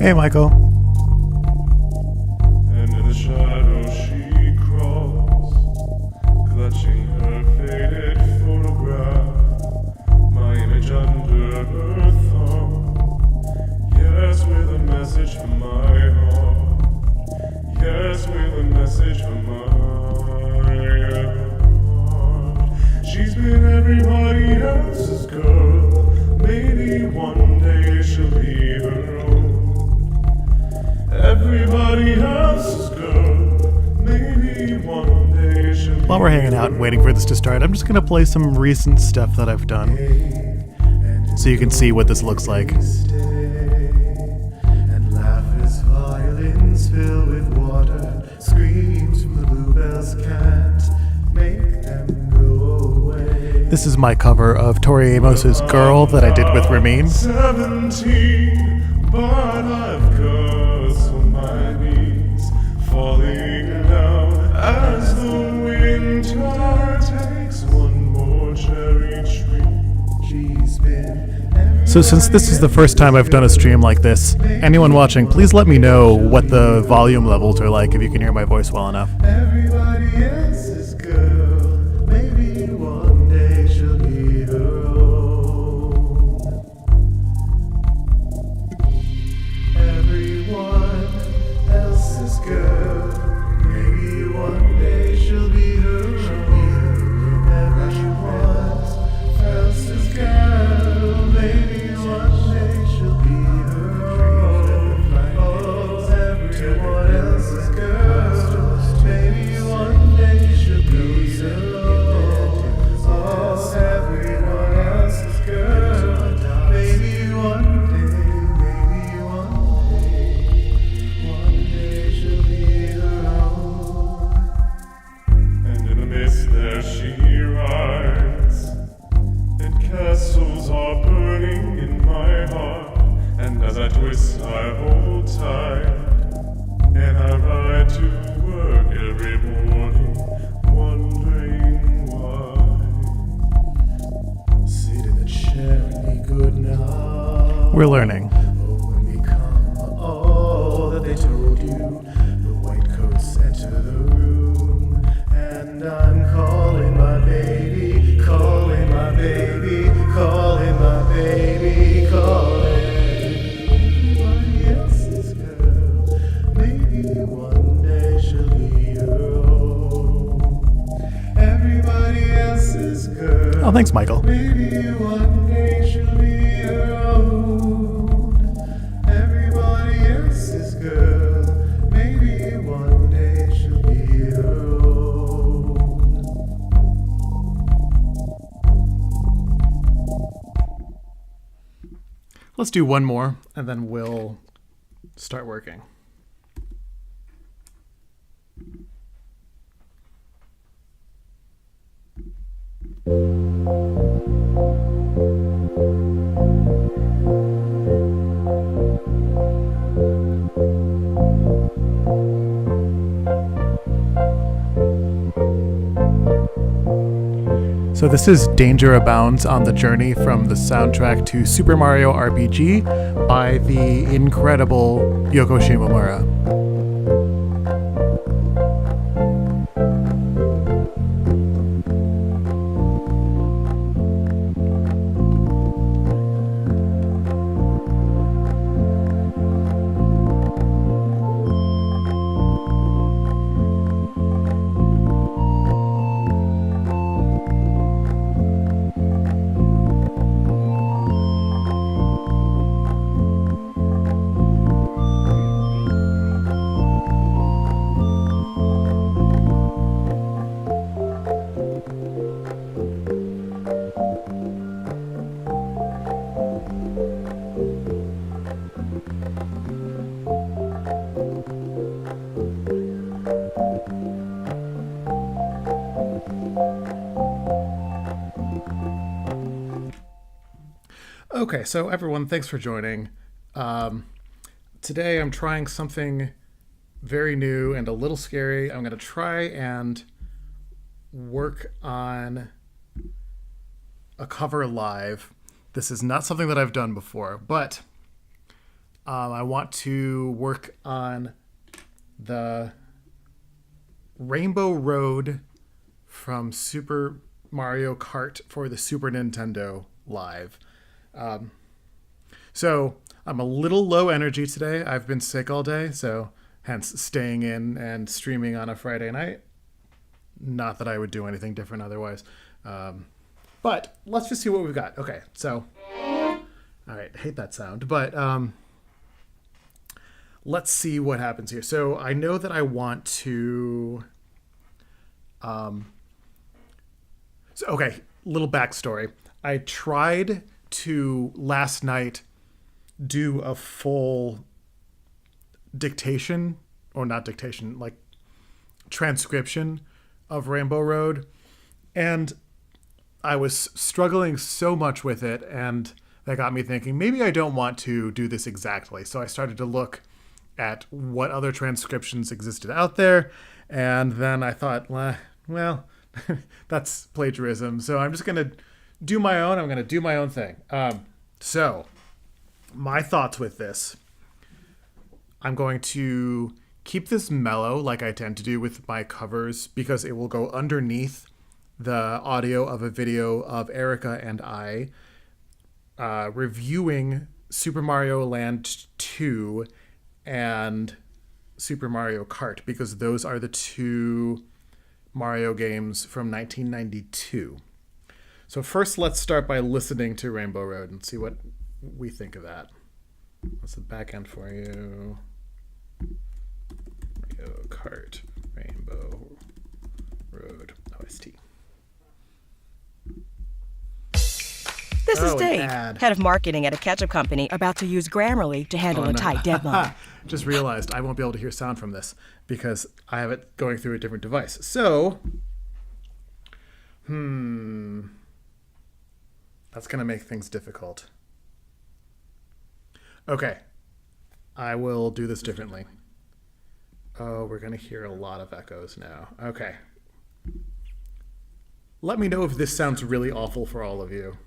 Hey, Michael. And in the shadow she crawls, clutching her faded photograph, my image under her thumb. Yes, with a message from my heart. Yes, with a message from my heart. She's been everybody else's girl. Maybe one day she'll be her own. Everybody else's girl. Maybe one day she'll be While we're hanging out and waiting for this to start, I'm just going to play some recent stuff that I've done so you can see what this looks like. And laugh as violins fill with water. Screams from the bluebells can't make them go away. This is my cover of Tori Amos's Girl that I did with Ramin. 17, but I've cursed on my knees, falling down as the winter takes one more cherry tree. She's been So since this is the first time I've done a stream like this, anyone watching, please let me know what the volume levels are like if you can hear my voice well enough. everybody else's girl. Maybe one day she'll be her own. Everyone else's girl. Maybe one day she'll be her own. Everyone else's girl. Maybe one day she'll be her own. Oh, everyone else's girl. Maybe one day she'll be her own. Oh, everyone else's girl. Maybe one day she'll be her own. And in the mist there she rides, and castles are burning in my heart. And as I twist, I hold tight, and I ride to work every morning, wondering why. Sit in the chair and be good now. We're learning. Oh, and become all that they told you. The white coats enter the room, and I'm calling my baby, calling my baby, calling my baby, calling. Everybody else's girl. Maybe one day she'll be her own. Everybody else's girl. Oh, thanks, Michael. Maybe one day she'll be her own. Everybody else's girl. Maybe one day she'll be her own. Let's do one more, and then we'll start working. So this is Danger Abounds on the Journey from the soundtrack to Super Mario RPG by the incredible Yoko Shimomura. Okay, so everyone, thanks for joining. Today I'm trying something very new and a little scary. I'm going to try and work on a cover live. This is not something that I've done before, but I want to work on the Rainbow Road from Super Mario Kart for the Super Nintendo Live. So I'm a little low energy today. I've been sick all day, so hence staying in and streaming on a Friday night. Not that I would do anything different otherwise. But let's just see what we've got. Okay, so, all right, I hate that sound, but let's see what happens here. So I know that I want to, okay, little backstory. I tried to last night do a full dictation, or not dictation, like transcription of Rainbow Road, and I was struggling so much with it, and that got me thinking, maybe I don't want to do this exactly. So I started to look at what other transcriptions existed out there, and then I thought, well, that's plagiarism, so I'm just going to do my own. I'm going to do my own thing. So my thoughts with this, I'm going to keep this mellow like I tend to do with my covers, because it will go underneath the audio of a video of Erica and I reviewing Super Mario Land 2 and Super Mario Kart, because those are the two Mario games from 1992. So first, let's start by listening to Rainbow Road and see what we think of that. That's the back end for you. Mario Kart, Rainbow Road, OST. This is Dave, ad. head of marketing at a ketchup company, about to use Grammarly to handle a tight deadline. Just realized I won't be able to hear sound from this because I have it going through a different device. So, that's going to make things difficult. Okay, I will do this differently. Oh, we're going to hear a lot of echoes now. Okay. Let me know if this sounds really awful for all of you.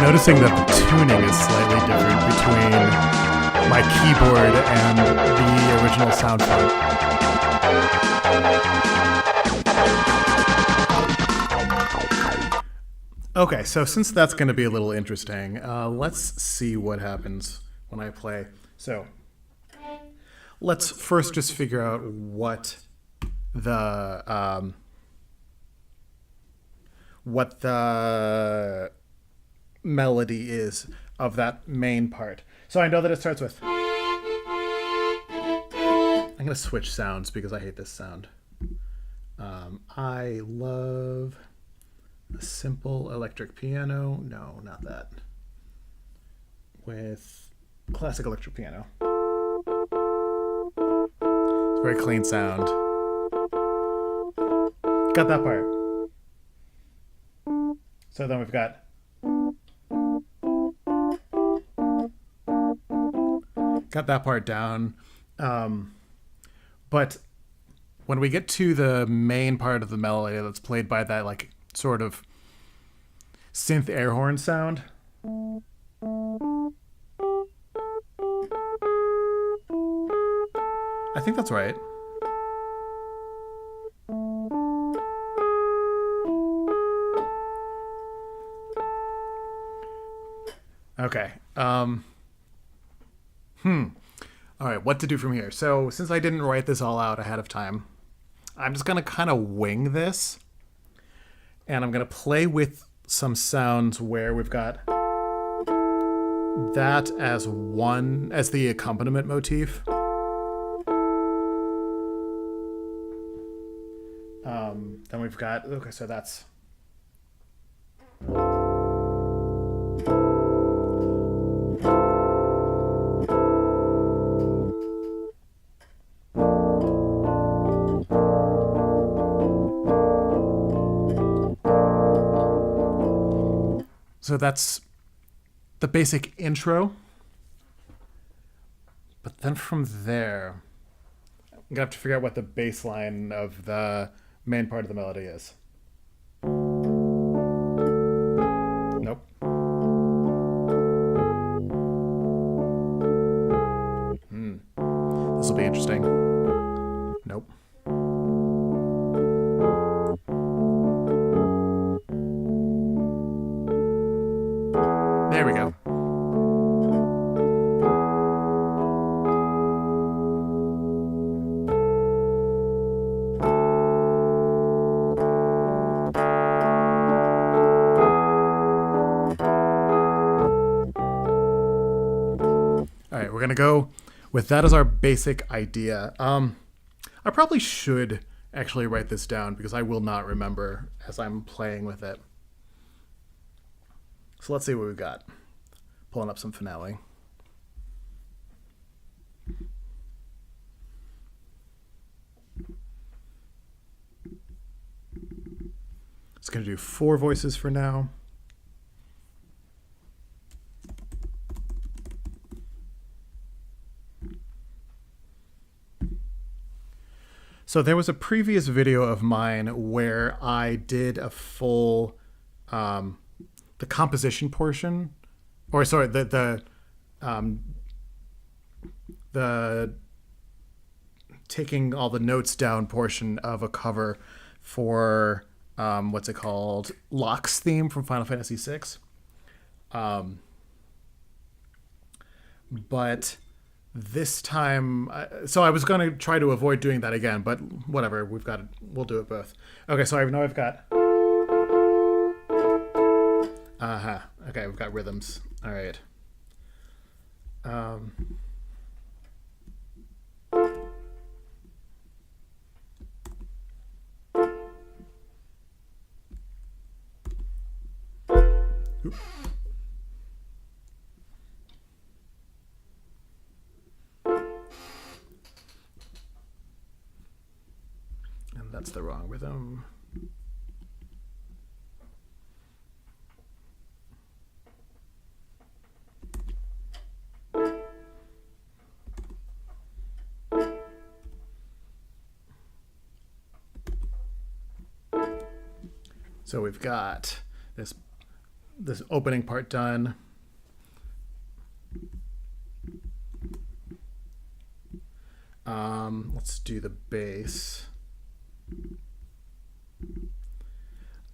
Noticing that the tuning is slightly different between my keyboard and the original sound font. Okay, so since that's going to be a little interesting, let's see what happens when I play. So let's first just figure out what the melody is of that main part. So I know that it starts with... I'm going to switch sounds because I hate this sound. I love a simple electric piano. No, not that. With classic electric piano. It's a very clean sound. Got that part. So then we've got... Got that part down. But when we get to the main part of the melody that's played by that like sort of synth air horn sound, I think that's right. Okay. All right, what to do from here? So since I didn't write this all out ahead of time, I'm just going to kind of wing this, and I'm going to play with some sounds where we've got that as the accompaniment motif. Then we've got, okay, so that's the basic intro. But then from there, I'm going to have to figure out what the bass line of the main part of the melody is. Nope. This will be interesting. Nope. There we go. All right, we're going to go with that as our basic idea. I probably should actually write this down because I will not remember as I'm playing with it. So let's see what we've got. Pulling up some finale. It's going to do 4 voices for now. So there was a previous video of mine where I did a full, the composition portion, or sorry, the taking all the notes down portion of a cover for what's it called, Locke's theme from Final Fantasy VI. But this time, so I was going to try to avoid doing that again, but whatever, we'll do it both. Okay, so I know I've got, okay, we've got rhythms. All right. Oop. That's the wrong rhythm. So we've got this opening part done. Let's do the bass.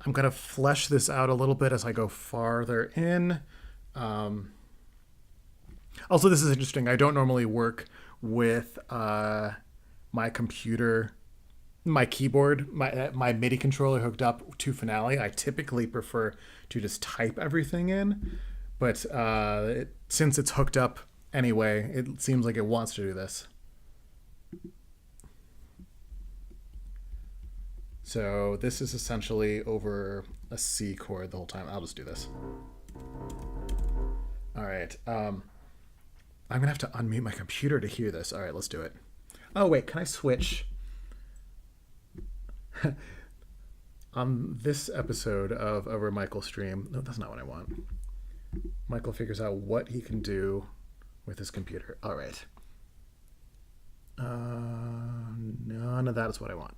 I'm going to flesh this out a little bit as I go farther in. Also, this is interesting. I don't normally work with my computer, my keyboard, my MIDI controller hooked up to Finale. I typically prefer to just type everything in, but since it's hooked up anyway, it seems like it wants to do this. So this is essentially over a C chord the whole time. I'll just do this. All right. I'm going to have to unmute my computer to hear this. All right, let's do it. Oh, wait, can I switch? On this episode of Over Michael's Stream, no, that's not what I want. Michael figures out what he can do with his computer. All right. None of that is what I want.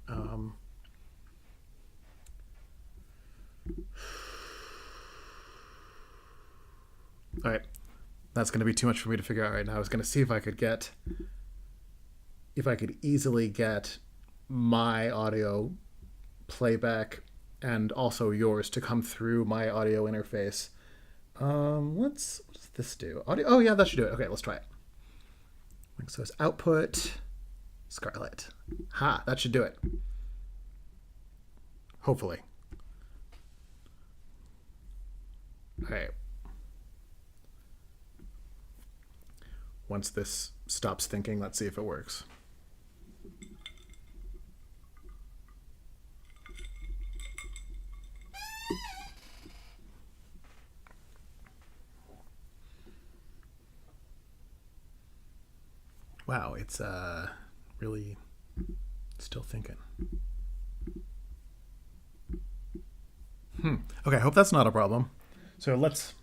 All right, that's going to be too much for me to figure out right now. I was going to see if I could easily get my audio playback and also yours to come through my audio interface. What does this do? Audio? Oh yeah, that should do it. Okay, let's try it. So it's output, Scarlet. Ha, that should do it. Hopefully. Okay. Once this stops thinking, let's see if it works. Wow, it's really still thinking. Okay, I hope that's not a problem. So let's...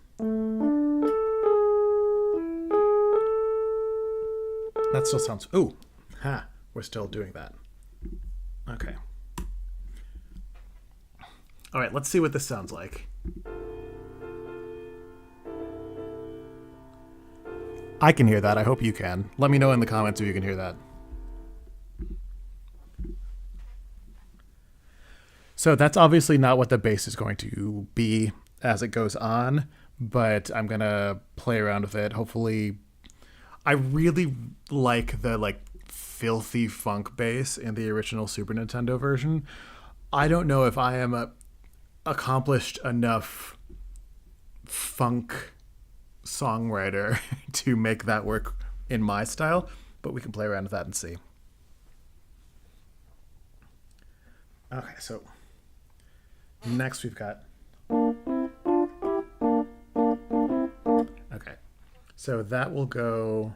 That still sounds... Ooh, we're still doing that. Okay. All right, let's see what this sounds like. I can hear that. I hope you can. Let me know in the comments if you can hear that. So that's obviously not what the bass is going to be as it goes on, but I'm going to play around with it. Hopefully, I really like the filthy funk bass in the original Super Nintendo version. I don't know if I am a accomplished enough funk songwriter to make that work in my style, but we can play around with that and see. Okay, so next we've got... Okay, so that will go...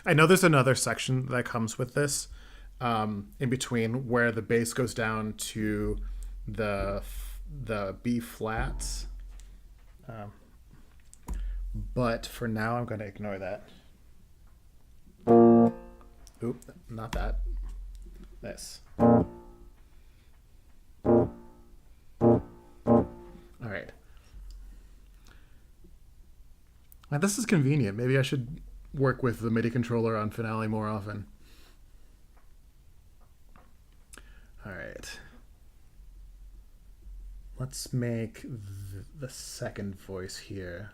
I know there's another section that comes with this in between where the bass goes down to the B flats. But for now, I'm going to ignore that. Oop, not that. This. All right. Now, this is convenient. Maybe I should work with the MIDI controller on Finale more often. All right. Let's make the second voice here.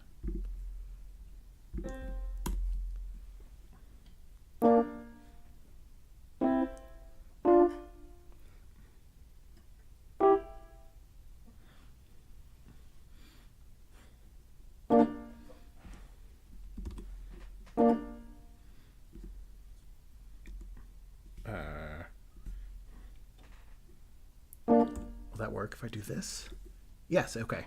Will that work if I do this? Yes, okay.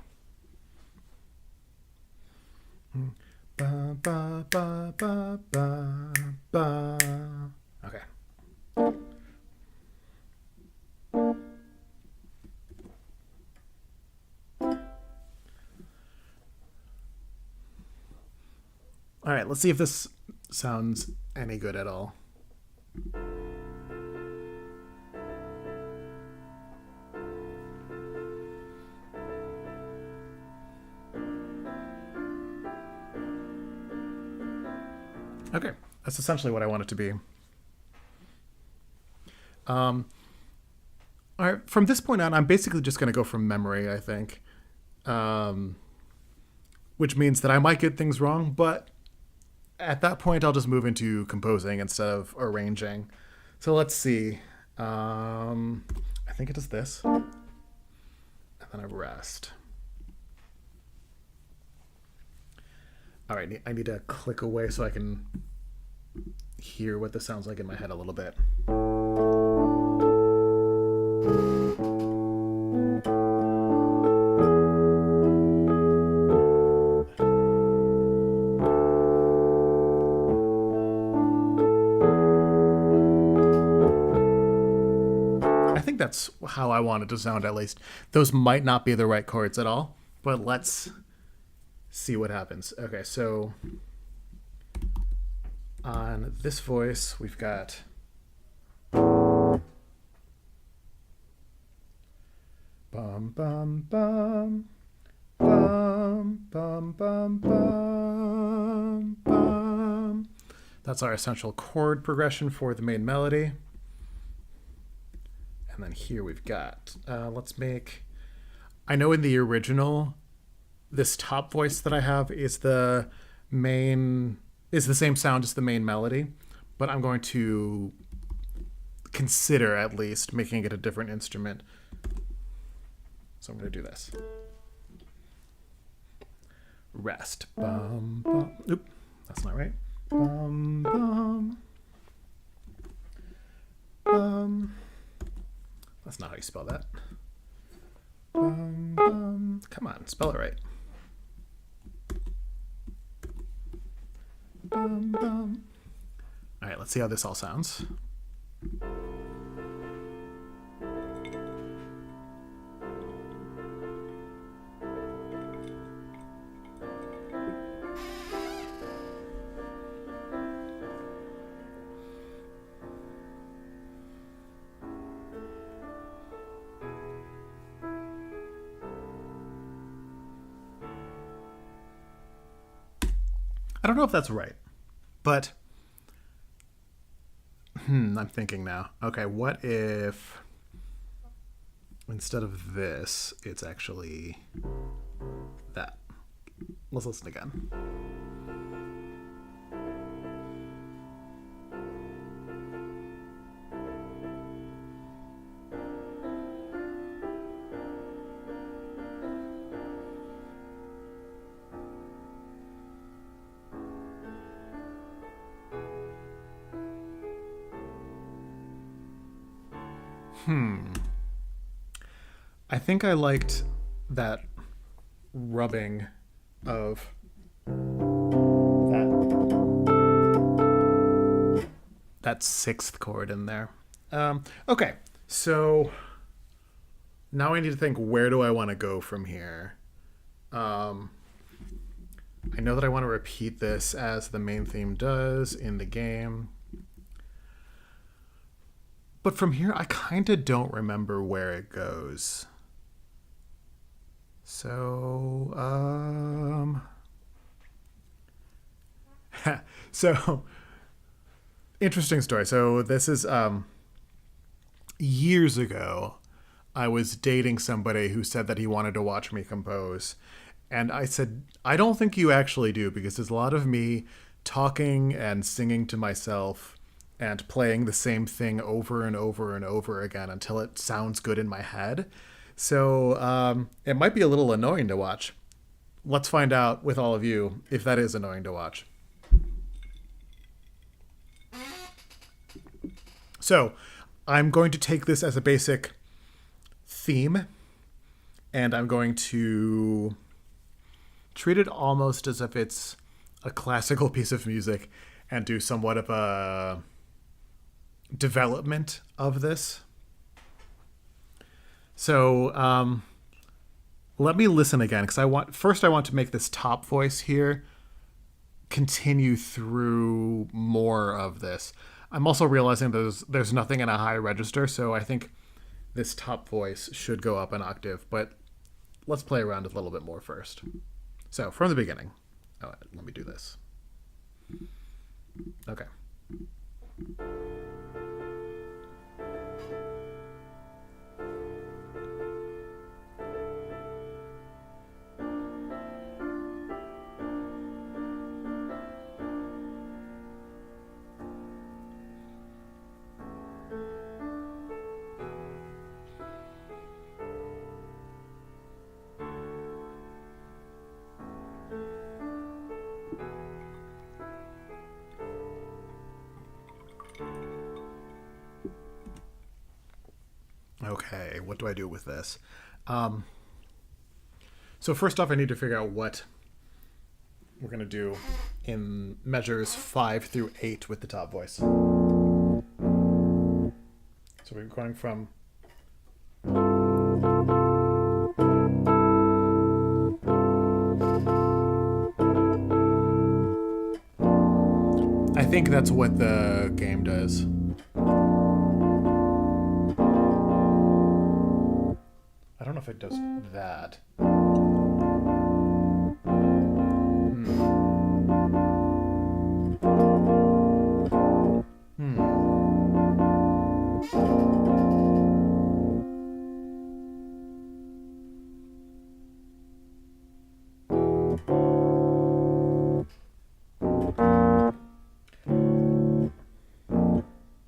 Ba, ba, ba, ba, ba, ba. Okay. All right, let's see if this sounds any good at all. Okay, that's essentially what I want it to be. All right, from this point on, I'm basically just going to go from memory, I think. Which means that I might get things wrong, but at that point, I'll just move into composing instead of arranging. So let's see. I think it does this. And then I rest. All right, I need to click away so I can hear what this sounds like in my head a little bit. I think that's how I want it to sound, at least. Those might not be the right chords at all, but let's see what happens. Okay, so on this voice, we've got bum bum bum bum bum bum bum bum. That's our essential chord progression for the main melody. And then here we've got, let's make, I know in the original, this top voice that I have is the same sound as the main melody, but I'm going to consider at least making it a different instrument. So I'm going to do this. Rest. Bum, bum. Oop, that's not right. Bum, bum. That's not how you spell that. Come on, spell it right. All right, let's see how this all sounds. I don't know if that's right, but I'm thinking now. Okay, what if instead of this, it's actually that? Let's listen again. I think I liked that rubbing of that sixth chord in there. Okay, so now I need to think, where do I want to go from here? I know that I want to repeat this as the main theme does in the game. But from here, I kind of don't remember where it goes. So, so interesting story. So this is, years ago, I was dating somebody who said that he wanted to watch me compose. And I said, I don't think you actually do, because there's a lot of me talking and singing to myself and playing the same thing over and over and over again until it sounds good in my head. So it might be a little annoying to watch. Let's find out with all of you if that is annoying to watch. So I'm going to take this as a basic theme, and I'm going to treat it almost as if it's a classical piece of music and do somewhat of a development of this. So let me listen again, because I want to make this top voice here continue through more of this. I'm also realizing there's nothing in a high register, so I think this top voice should go up an octave, but let's play around a little bit more first. So from the beginning. Oh, let me do this. Okay. Okay, what do I do with this? So first off, I need to figure out what we're going to do in measures 5 through 8 with the top voice. So we're going from... I think that's what the game does. I don't know if it does that.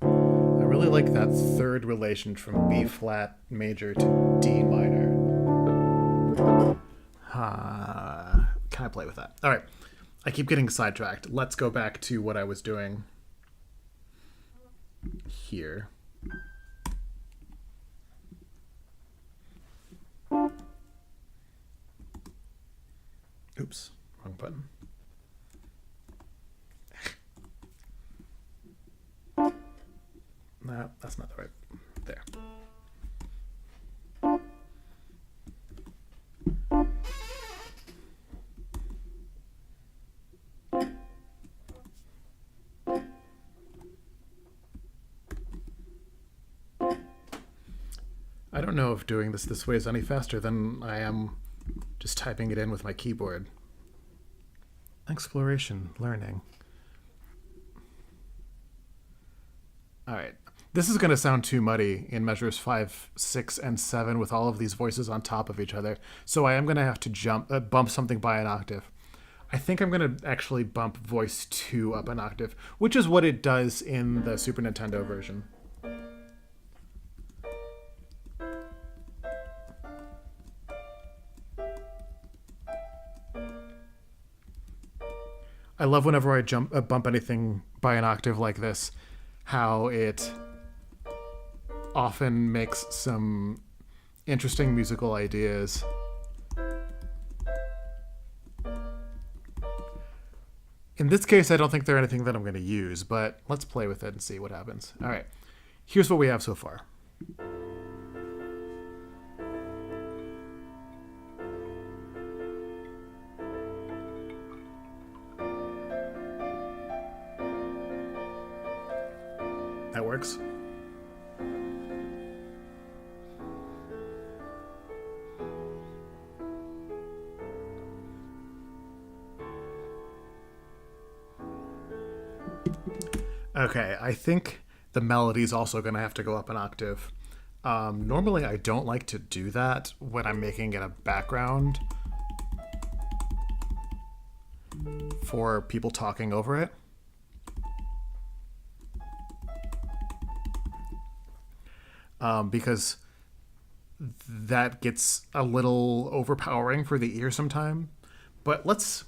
I really like that third relation from B flat major to D minor. Can I play with that? All right. I keep getting sidetracked. Let's go back to what I was doing here. Oops, wrong button. No, that's not the right. There. I don't know if doing this way is any faster than I am just typing it in with my keyboard. Exploration, learning. All right. This is going to sound too muddy in measures 5, 6, and 7 with all of these voices on top of each other. So I am going to have to bump something by an octave. I think I'm going to actually bump voice 2 up an octave, which is what it does in the Super Nintendo version. I love whenever I bump anything by an octave like this, how it often makes some interesting musical ideas. In this case, I don't think they're anything that I'm going to use, but let's play with it and see what happens. All right, here's what we have so far. That works. Okay, I think the melody is also going to have to go up an octave. Normally, I don't like to do that when I'm making it a background for people talking over it. Because that gets a little overpowering for the ear sometime. But let's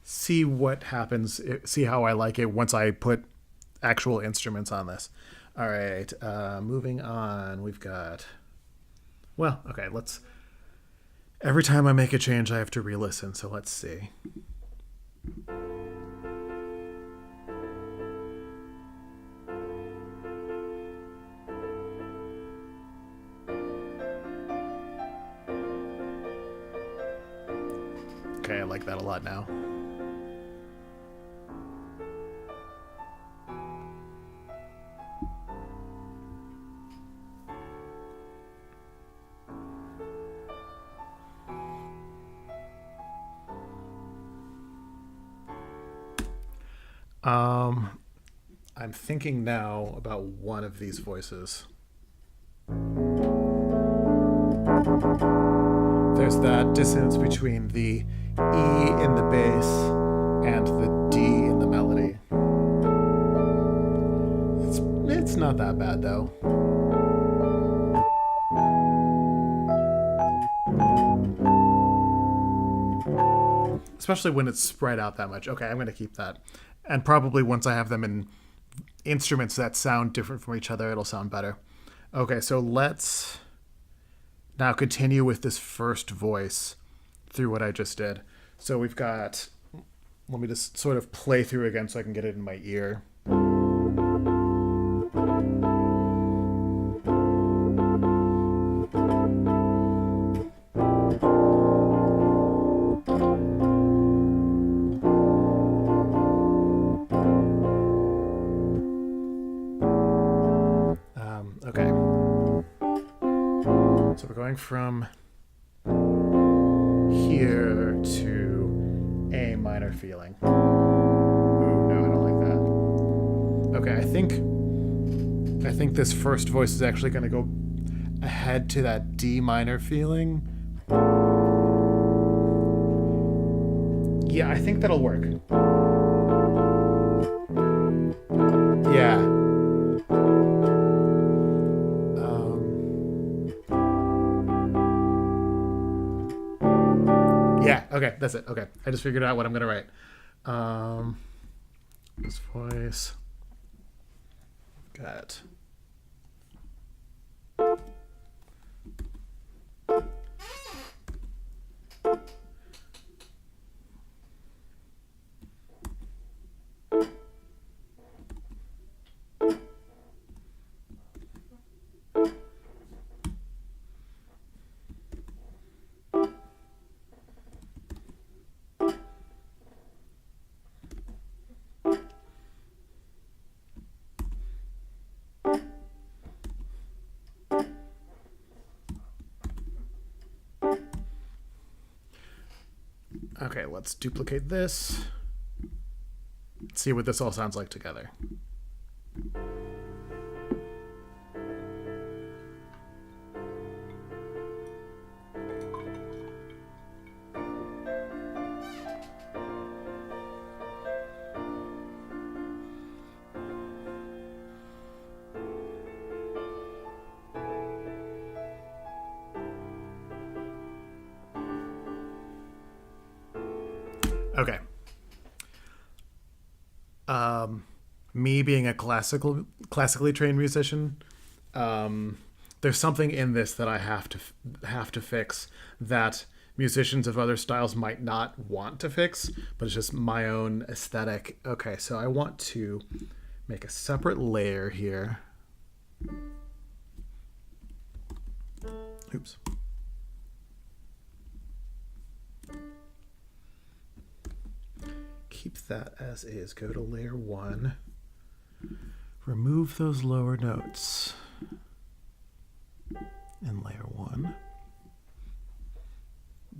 see what happens, see how I like it once I put actual instruments on this. All right, moving on, we've got, well, okay, every time I make a change, I have to re-listen, so let's see. Okay, I like that a lot now. I'm thinking now about one of these voices. There's that dissonance between the E in the bass and the D in the melody. It's not that bad though. Especially when it's spread out that much. Okay, I'm going to keep that. And probably once I have them in instruments that sound different from each other, it'll sound better. Okay, so let's now continue with this first voice through what I just did. So we've got, let me just sort of play through again so I can get it in my ear. Okay. So we're going from here to A minor feeling. Ooh, no, I don't like that. Okay, I think this first voice is actually going to go ahead to that D minor feeling. Yeah, I think that'll work. Yeah. Okay, that's it. Okay, I just figured out what I'm gonna write. This voice. Got. Okay, let's duplicate this. Let's see what this all sounds like together. Okay. Me being a classically trained musician, there's something in this that I have to fix that musicians of other styles might not want to fix, but it's just my own aesthetic. Okay, so I want to make a separate layer here. Oops. Keep that as is. Go to layer 1. Remove those lower notes in layer 1.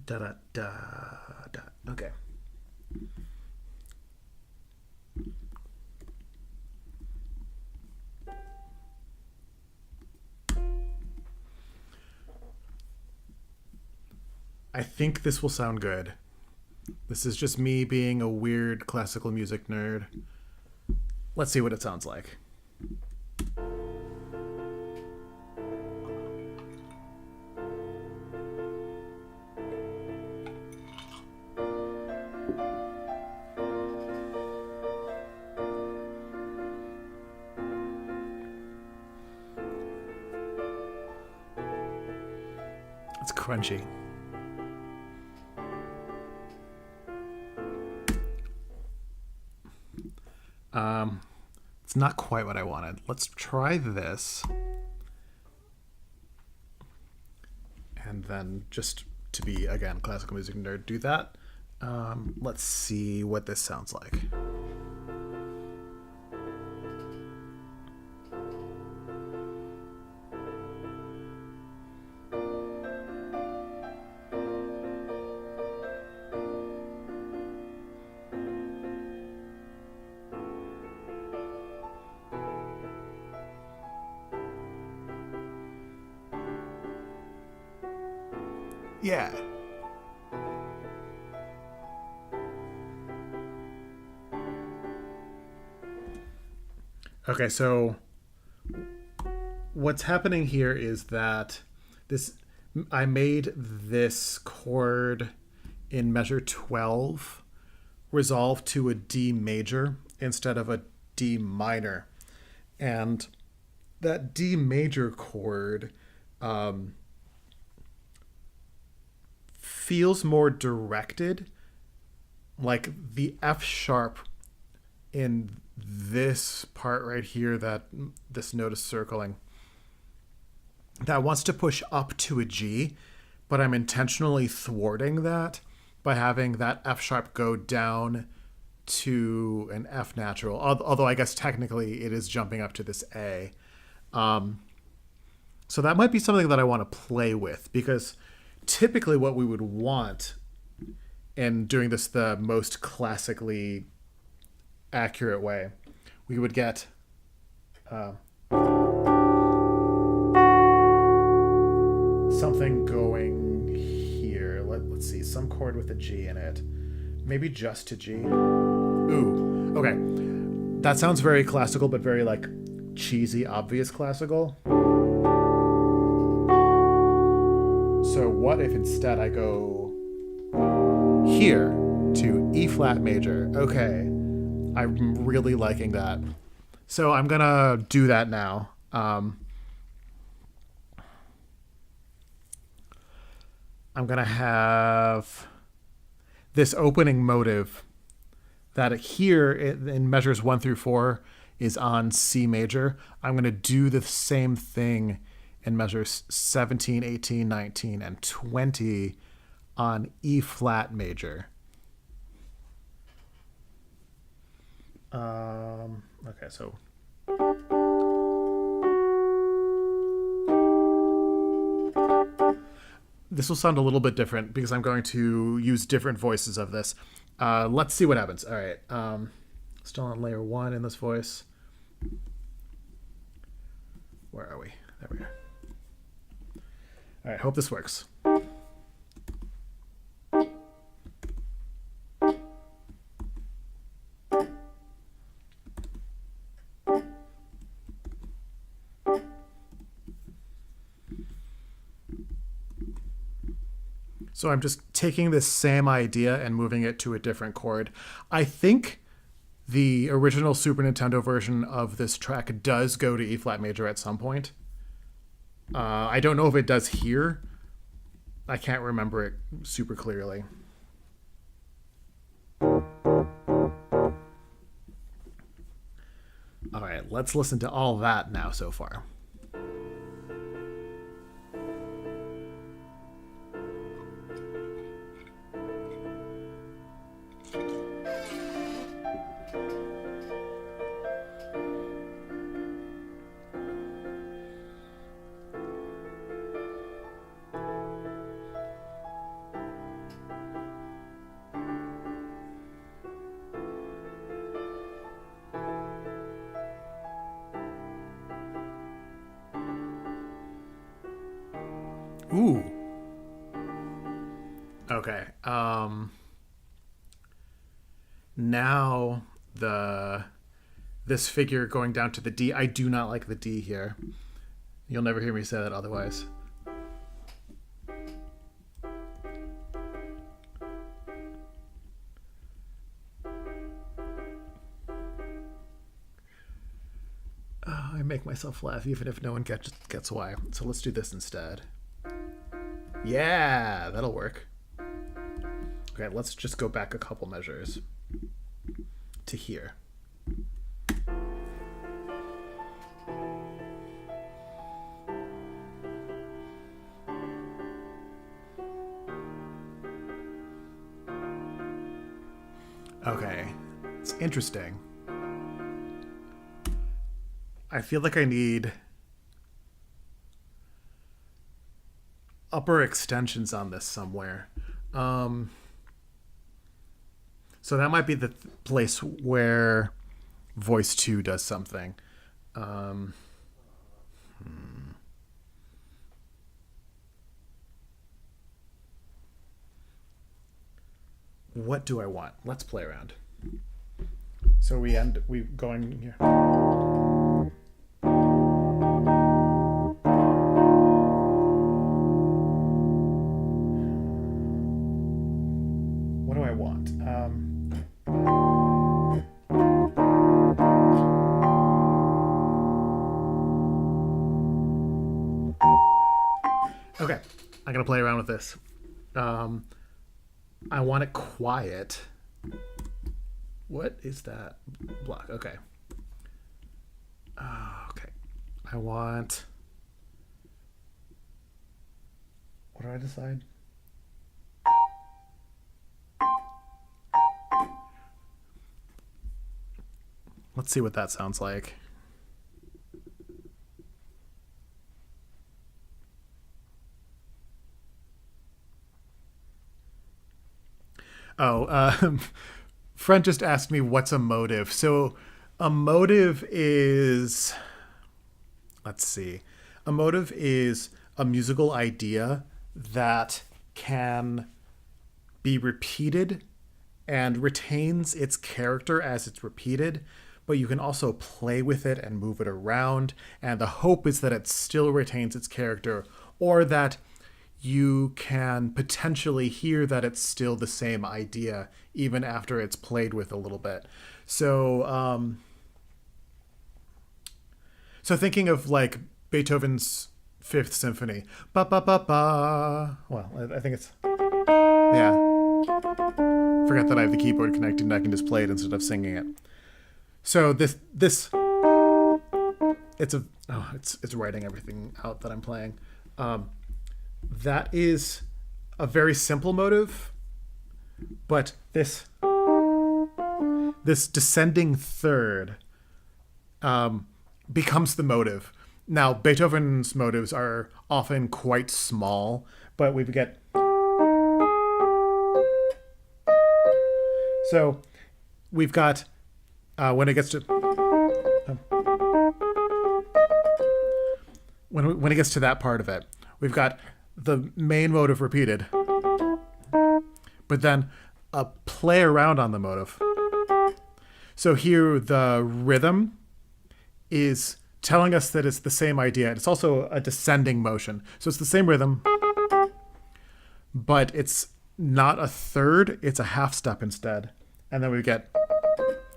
Da da da da. Okay. I think this will sound good. This is just me being a weird classical music nerd. Let's see what it sounds like. It's crunchy. It's not quite what I wanted. Let's try this. And then just to be, again, classical music nerd, do that. Let's see what this sounds like. Yeah. Okay, so what's happening here is that I made this chord in measure 12 resolve to a D major instead of a D minor. And that D major chord feels more directed, like the F sharp in this part right here that this note is circling, that wants to push up to a G, but I'm intentionally thwarting that by having that F sharp go down to an F natural, although I guess technically it is jumping up to this A. So that might be something that I want to play with, because typically what we would want in doing this the most classically accurate way, we would get something going here. Let's see, some chord with a G in it. Maybe just to G. Ooh, okay. That sounds very classical, but very like cheesy, obvious classical. So what if instead I go here to E flat major. Okay. I'm really liking that. So I'm going to do that now. I'm going to have this opening motive that here in measures 1 through 4 is on C major. I'm going to do the same thing in measures 17, 18, 19, and 20 on E flat major. Okay, so this will sound a little bit different because I'm going to use different voices of this. Let's see what happens. All right. Still on layer 1 in this voice. Where are we? There we are. All right. Hope this works. So I'm just taking this same idea and moving it to a different chord. I think the original Super Nintendo version of this track does go to E flat major at some point. I don't know if it does here. I can't remember it super clearly. All right, let's listen to all that now so far. Ooh. Okay. Now this figure going down to the D. I do not like the D here. You'll never hear me say that otherwise. I make myself laugh even if no one gets why. So let's do this instead. Yeah, that'll work. Okay, let's just go back a couple measures to here. Okay, it's interesting. I feel like I need upper extensions on this somewhere. So that might be the place where voice 2 does something. What do I want? Let's play around. So we going here. What do I want? Okay, I'm gonna play around with this. I want it quiet. What is that block? Okay. Okay. I want... What do I decide? Let's see what that sounds like. Friend just asked me what's a motive. So a motive is, let's see. A motive is a musical idea that can be repeated and retains its character as it's repeated, but you can also play with it and move it around. And the hope is that it still retains its character, or that you can potentially hear that it's still the same idea even after it's played with a little bit. So, so thinking of like Beethoven's Fifth Symphony, ba ba ba ba. Well, I think it's yeah. Forgot that I have the keyboard connected and I can just play it instead of singing it. So this it's writing everything out that I'm playing. That is a very simple motive, but this descending third becomes the motive. Now, Beethoven's motives are often quite small, but we get so we've got when it gets to when it gets to that part of it, we've got the main motive repeated, but then a play around on the motive. So here the rhythm is telling us that it's the same idea. It's also a descending motion. So it's the same rhythm, but it's not a third, it's a half step instead. And then we get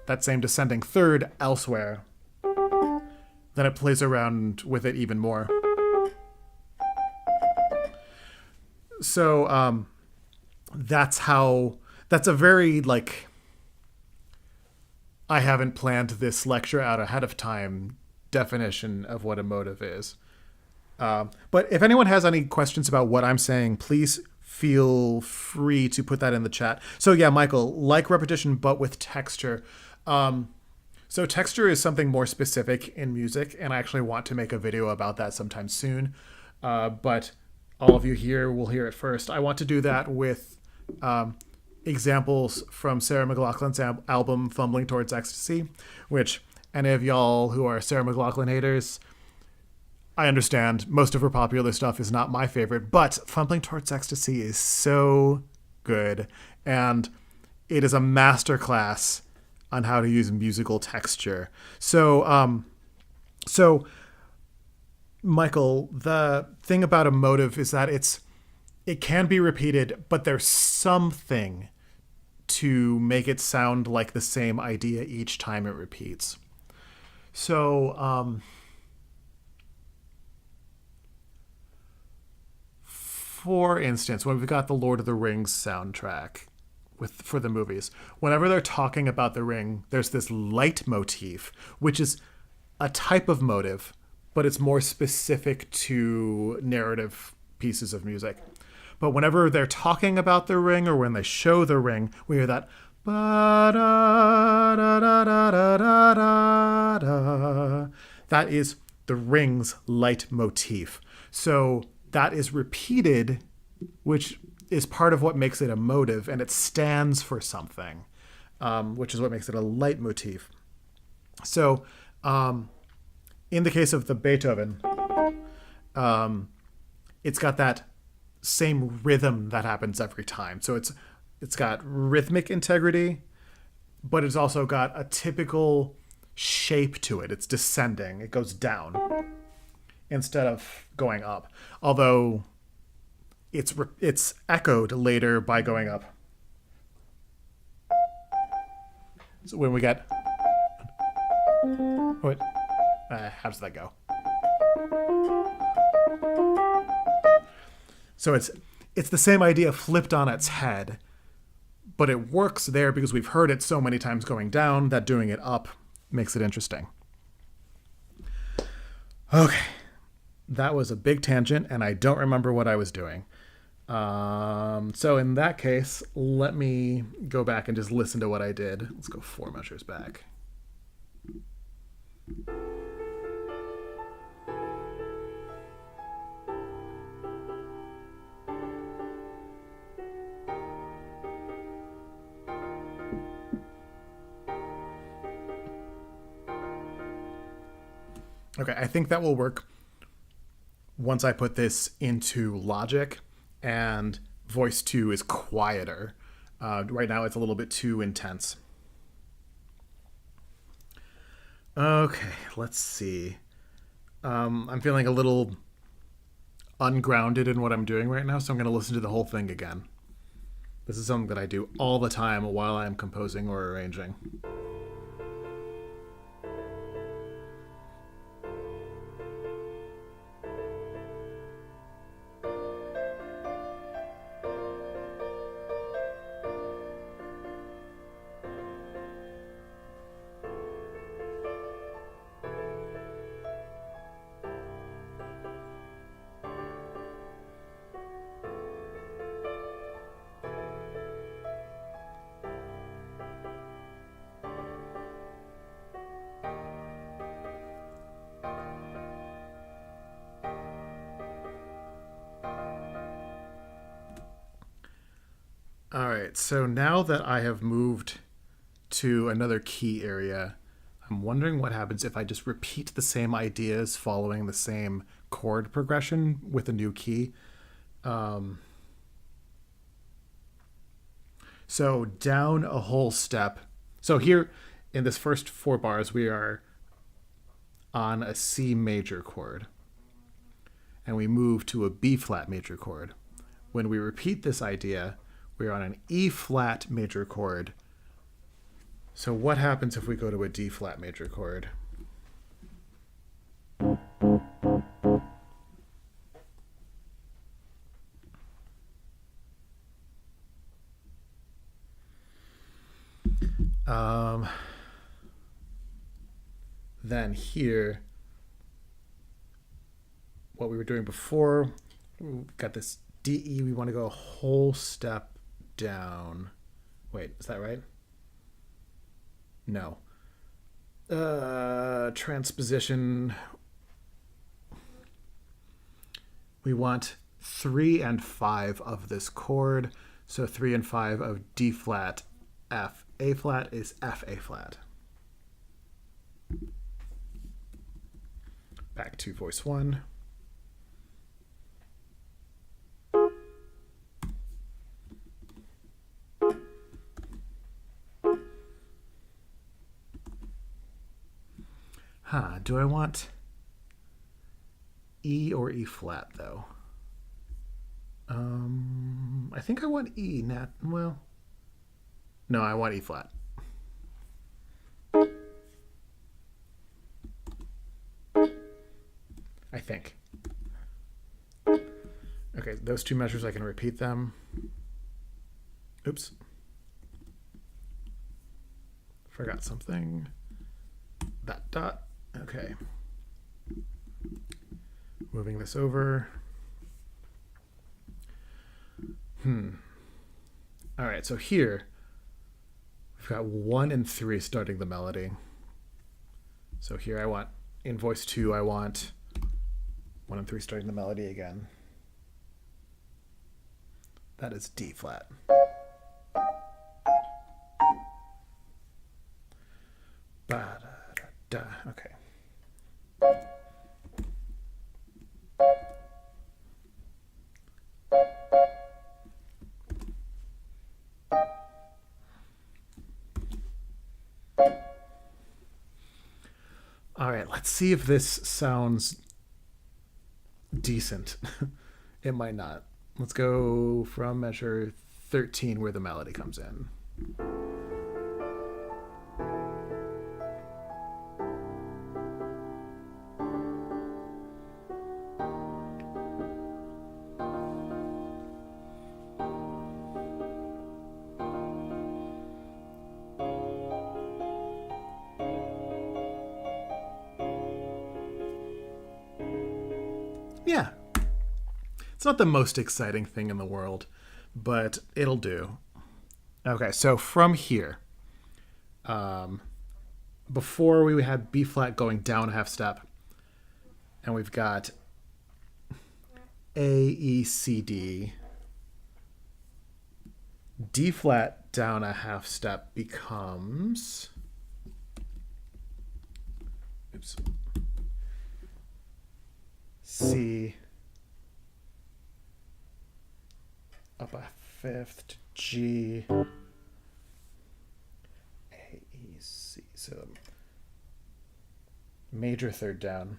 that same descending third elsewhere. Then it plays around with it even more. So that's a very, like, I haven't planned this lecture out ahead of time definition of what a motive is. But if anyone has any questions about what I'm saying, please feel free to put that in the chat. So yeah, Michael, like repetition, but with texture. So texture is something more specific in music, and I actually want to make a video about that sometime soon. But all of you here will hear it first. I want to do that with examples from Sarah McLachlan's album Fumbling Towards Ecstasy, which any of y'all who are Sarah McLachlan haters, I understand most of her popular stuff is not my favorite, but Fumbling Towards Ecstasy is so good, and it is a masterclass on how to use musical texture. So Michael, the thing about a motive is that it can be repeated, but there's something to make it sound like the same idea each time it repeats. So, for instance, when we've got the Lord of the Rings soundtrack for the movies, whenever they're talking about the ring, there's this leitmotif, which is a type of motive, but it's more specific to narrative pieces of music. But whenever they're talking about the ring or when they show the ring, we hear that ba-da-da-da-da-da-da-da. That is the ring's leitmotif. So that is repeated, which is part of what makes it a motive, and it stands for something, which is what makes it a leitmotif. So in the case of the Beethoven, it's got that same rhythm that happens every time. So it's got rhythmic integrity, but it's also got a typical shape to it. It's descending. It goes down instead of going up. Although it's echoed later by going up. So when we get wait, how does that go? So it's the same idea flipped on its head, but it works there because we've heard it so many times going down that doing it up makes it interesting. Okay, that was a big tangent, and I don't remember what I was doing. So in that case, let me go back and just listen to what I did. Let's go 4 measures back. Okay, I think that will work once I put this into Logic and voice 2 is quieter. Right now it's a little bit too intense. Okay, let's see. I'm feeling a little ungrounded in what I'm doing right now, so I'm going to listen to the whole thing again. This is something that I do all the time while I'm composing or arranging. All right, so now that I have moved to another key area, I'm wondering what happens if I just repeat the same ideas following the same chord progression with a new key. So down a whole step. So here in this first 4 bars, we are on a C major chord. And we move to a B flat major chord. When we repeat this idea, we're on an E flat major chord. So what happens if we go to a D flat major chord? Then here, what we were doing before, we've got this DE, we want to go a whole step down. Wait, is that right? No. Transposition. We want 3 and 5 of this chord. So 3 and 5 of D flat, F, A flat is F, A flat. Back to voice 1. Do I want E or E flat though? I think I want E, not, well, no, I want E flat. I think. Okay, those 2 measures, I can repeat them. Oops. Forgot something. That dot. Okay. Moving this over. All right, so here we've got 1 and 3 starting the melody. So here I want, in voice 2, I want 1 and 3 starting the melody again. That is D flat. Ba-da-da-da. Okay. All right, let's see if this sounds decent. It might not. Let's go from measure 13 where the melody comes in. Yeah. It's not the most exciting thing in the world, but it'll do. Okay, so from here, before we had B flat going down a half step, and we've got A, E, C, D. D flat down a half step becomes, oops, C, up a fifth to G, A, E, C. So major third down.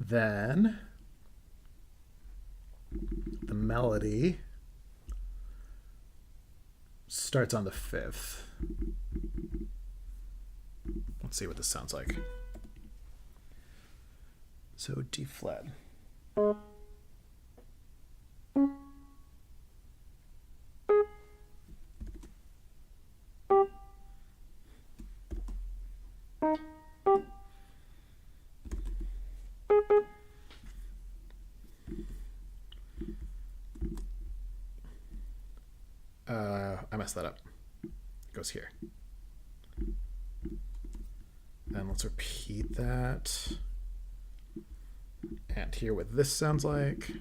then the melody starts on the 5th. Let's see what this sounds like. So D flat. I messed that up. It goes here. And let's repeat that. And hear what this sounds like.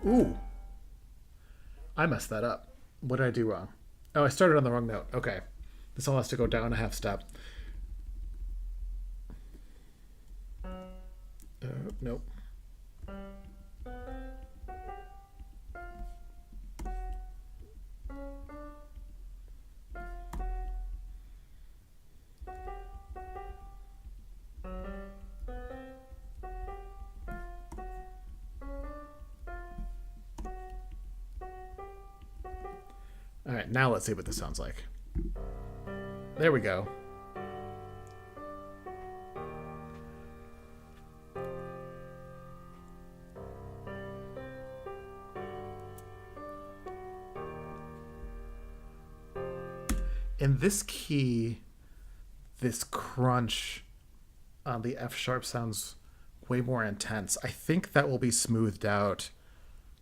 Ooh. I messed that up. What did I do wrong? Oh, I started on the wrong note. Okay. This all has to go down a half step. Nope. All right, now let's see what this sounds like. There we go. In this key, this crunch on the F sharp sounds way more intense. I think that will be smoothed out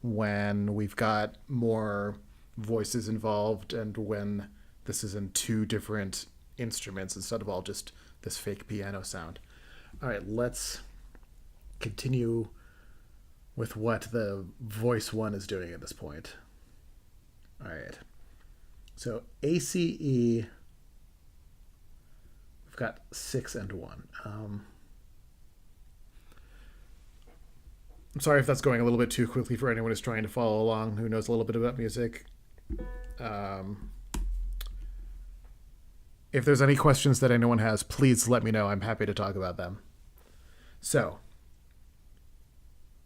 when we've got more voices involved and when this is in two different instruments instead of all just this fake piano sound. All right, let's continue with what the voice one is doing at this point. All right. So ACE, we've got 6 and 1. I'm sorry if that's going a little bit too quickly for anyone who's trying to follow along who knows a little bit about music. If there's any questions that anyone has, please let me know. I'm happy to talk about them. So,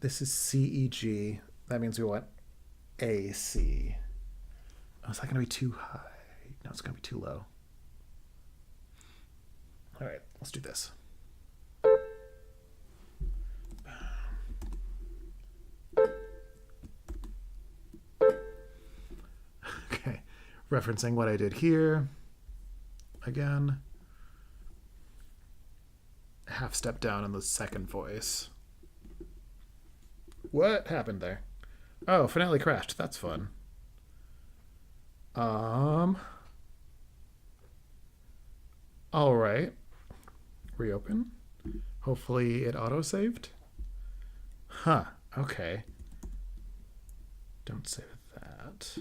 this is CEG. That means we want AC. Oh, is that going to be too high? No, it's going to be too low. All right, let's do this. Okay, referencing what I did here. Again. Half step down in the second voice. What happened there? Oh, finale crashed. That's fun. All right. Reopen. Hopefully it auto-saved. Huh. Okay. Don't save that.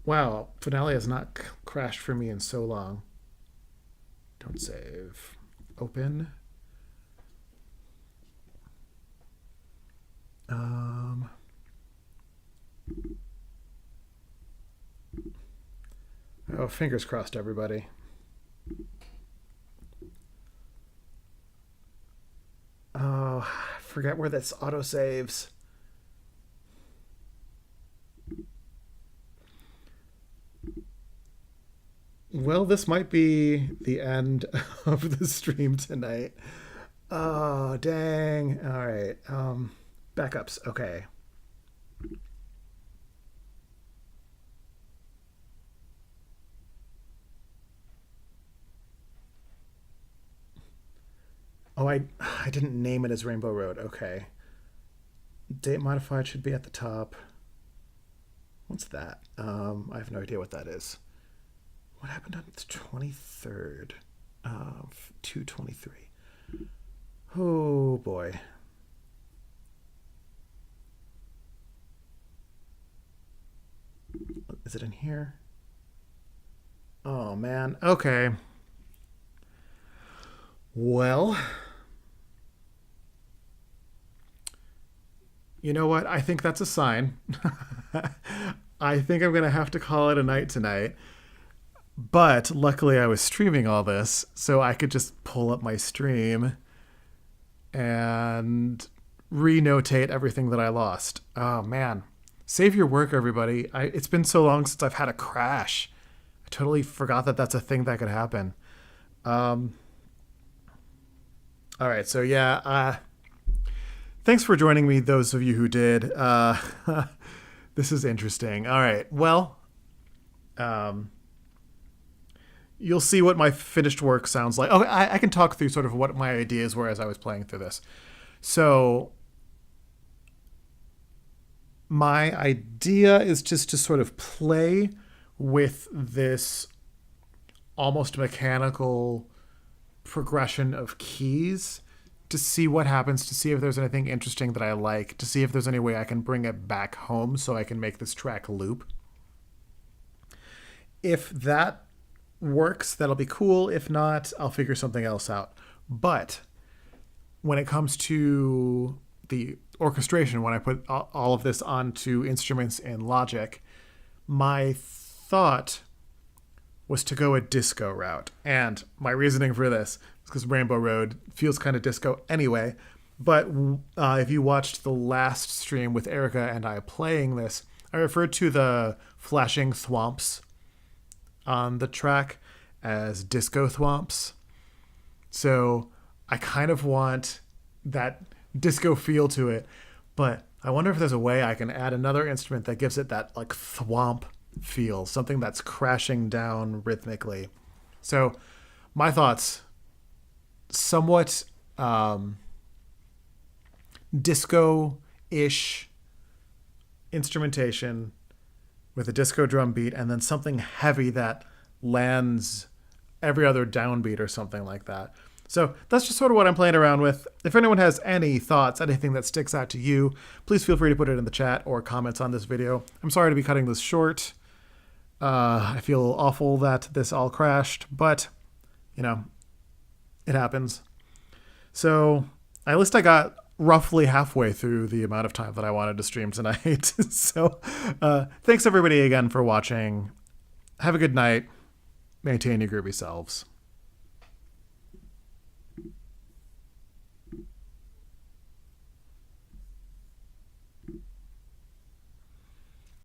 Wow. Finale has not crashed for me in so long. Don't save. Open. Oh, fingers crossed, everybody. Oh, I forget where this auto saves. Well, this might be the end of the stream tonight. Oh, dang. All right. Backups. Okay. Oh, I didn't name it as Rainbow Road. Okay. Date modified should be at the top. What's that? I have no idea what that is. What happened on the 23rd of 2/23? Oh, boy. Is it in here? Oh, man. Okay. Well, you know what? I think that's a sign. I think I'm going to have to call it a night tonight. But luckily I was streaming all this, so I could just pull up my stream and renotate everything that I lost. Oh man. Save your work, everybody. It's been so long since I've had a crash. I totally forgot that that's a thing that could happen. All right, so yeah, thanks for joining me, those of you who did. This is interesting. All right, well, you'll see what my finished work sounds like. Okay, I can talk through sort of what my ideas were as I was playing through this. So my idea is just to sort of play with this almost mechanical progression of keys to see what happens, to see if there's anything interesting that I like, to see if there's any way I can bring it back home so I can make this track loop. If that works, that'll be cool. If not, I'll figure something else out. But when it comes to the orchestration, when I put all of this onto instruments in Logic, my thought was to go a disco route. And my reasoning for this is because Rainbow Road feels kind of disco anyway. But if you watched the last stream with Erica and I playing this, I referred to the flashing thwomps on the track as disco thwomps. So I kind of want that disco feel to it, but I wonder if there's a way I can add another instrument that gives it that like thwomp feel, something that's crashing down rhythmically. So my thoughts, somewhat disco-ish instrumentation with a disco drum beat, and then something heavy that lands every other downbeat or something like that. So that's just sort of what I'm playing around with. If anyone has any thoughts, anything that sticks out to you, please feel free to put it in the chat or comments on this video. I'm sorry to be cutting this short. I feel awful that this all crashed, but, you know, it happens. So at least I got roughly halfway through the amount of time that I wanted to stream tonight. So thanks everybody again for watching. Have a good night. Maintain your groovy selves.